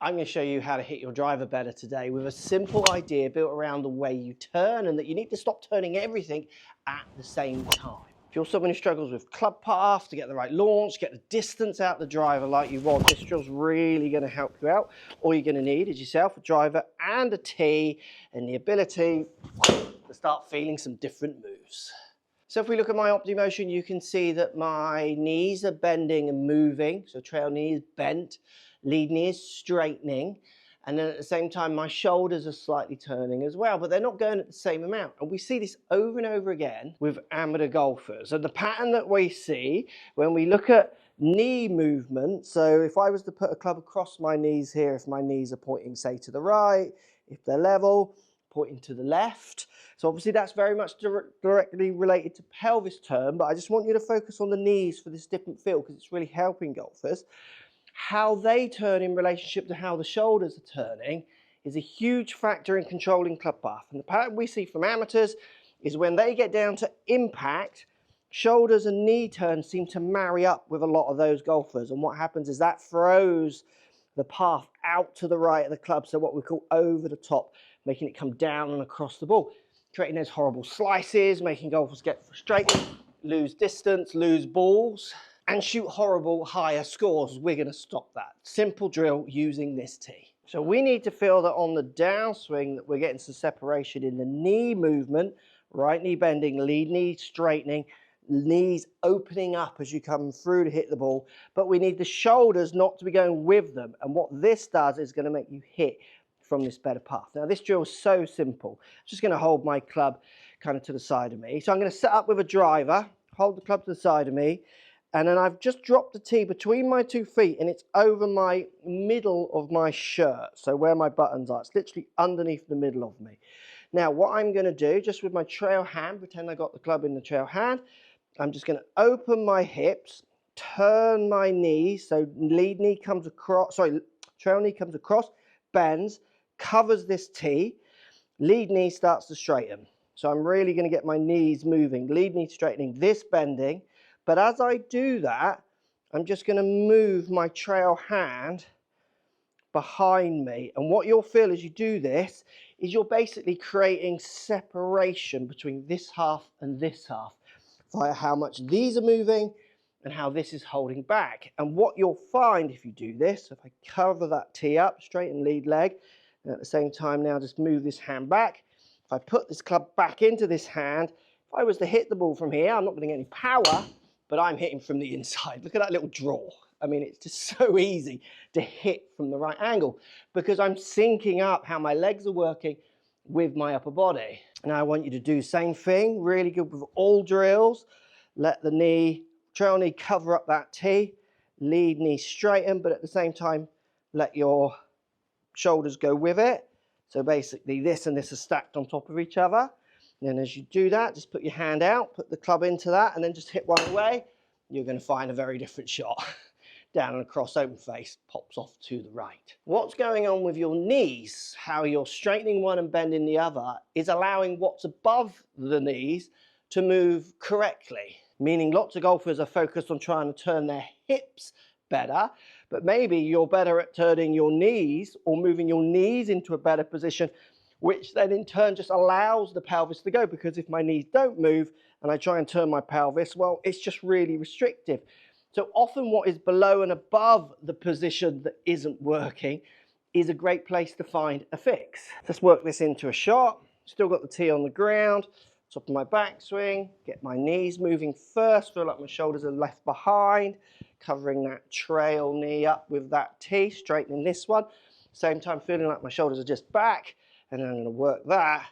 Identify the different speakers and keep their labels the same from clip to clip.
Speaker 1: I'm going to show you how to hit your driver better today with a simple idea built around the way you turn, and that you need to stop turning everything at the same time. If you're someone who struggles with club path, to get the right launch, get the distance out the driver like you want, this drill's really going to help you out. All you're going to need is yourself, a driver and a tee, and the ability to start feeling some different moves. So if we look at my OptiMotion, you can see that my knees are bending and moving. So trail knee is bent, lead knee is straightening. And then at the same time, my shoulders are slightly turning as well, but they're not going at the same amount. And we see this over and over again with amateur golfers. And the pattern that we see when we look at knee movement, so if I was to put a club across my knees here, if my knees are pointing, say, to the right, if they're level, pointing to the left. So obviously that's very much directly related to pelvis turn, but I just want you to focus on the knees for this different feel because it's really helping golfers. How they turn in relationship to how the shoulders are turning is a huge factor in controlling club path. And the pattern we see from amateurs is when they get down to impact, shoulders and knee turns seem to marry up with a lot of those golfers. And what happens is that throws the path out to the right of the club, so what we call over the top, making it come down and across the ball, creating those horrible slices, making golfers get frustrated, lose distance, lose balls, and shoot horrible higher scores. We're going to stop that. Simple drill using this tee. So we need to feel that on the downswing that we're getting some separation in the knee movement, right knee bending, lead knee straightening, knees opening up as you come through to hit the ball, but we need the shoulders not to be going with them. And what this does is going to make you hit from this better path. Now this drill is so simple. I'm just going to hold my club kind of to the side of me. So I'm going to set up with a driver, hold the club to the side of me, and then I've just dropped the tee between my 2 feet, and it's over my middle of my shirt. So where my buttons are, it's literally underneath the middle of me. Now what I'm going to do, just with my trail hand, pretend I got the club in the trail hand, I'm just going to open my hips, turn my knees, so lead knee comes across, sorry, trail knee comes across, bends, covers this tee, lead knee starts to straighten. So I'm really going to get my knees moving, lead knee straightening, this bending. But as I do that, I'm just going to move my trail hand behind me. And what you'll feel as you do this is you're basically creating separation between this half and this half, via how much these are moving and how this is holding back. And what you'll find if you do this, if I cover that tee up, straighten lead leg, and at the same time now just move this hand back. If I put this club back into this hand, if I was to hit the ball from here, I'm not going to get any power, but I'm hitting from the inside. Look at that little draw. I mean, it's just so easy to hit from the right angle because I'm syncing up how my legs are working with my upper body. Now I want you to do the same thing, really good with all drills. Let the knee, trail knee cover up that tee, lead knee straighten, but at the same time, let your shoulders go with it. So basically this and this are stacked on top of each other. And then as you do that, just put your hand out, put the club into that, and then just hit one away. You're going to find a very different shot. Down and across, open face, pops off to the right. What's going on with your knees, how you're straightening one and bending the other, is allowing what's above the knees to move correctly. Meaning lots of golfers are focused on trying to turn their hips better, but maybe you're better at turning your knees or moving your knees into a better position, which then in turn just allows the pelvis to go, because if my knees don't move and I try and turn my pelvis, well, it's just really restrictive. So often what is below and above the position that isn't working is a great place to find a fix. Let's work this into a shot. Still got the tee on the ground, top of my backswing, get my knees moving first, feel like my shoulders are left behind, covering that trail knee up with that tee, straightening this one. Same time feeling like my shoulders are just back, and then I'm going to work that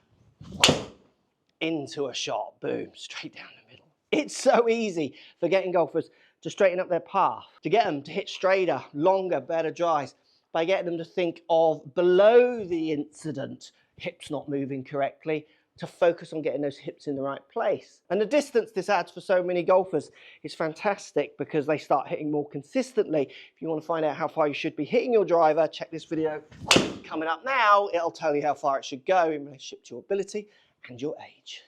Speaker 1: into a shot. Boom, straight down the middle. It's so easy for getting golfers to straighten up their path, to get them to hit straighter, longer, better drives, by getting them to think of below the incident, hips not moving correctly, to focus on getting those hips in the right place. And the distance this adds for so many golfers is fantastic because they start hitting more consistently. If you want to find out how far you should be hitting your driver, check this video coming up now. It'll tell you how far it should go in relationship to your ability and your age.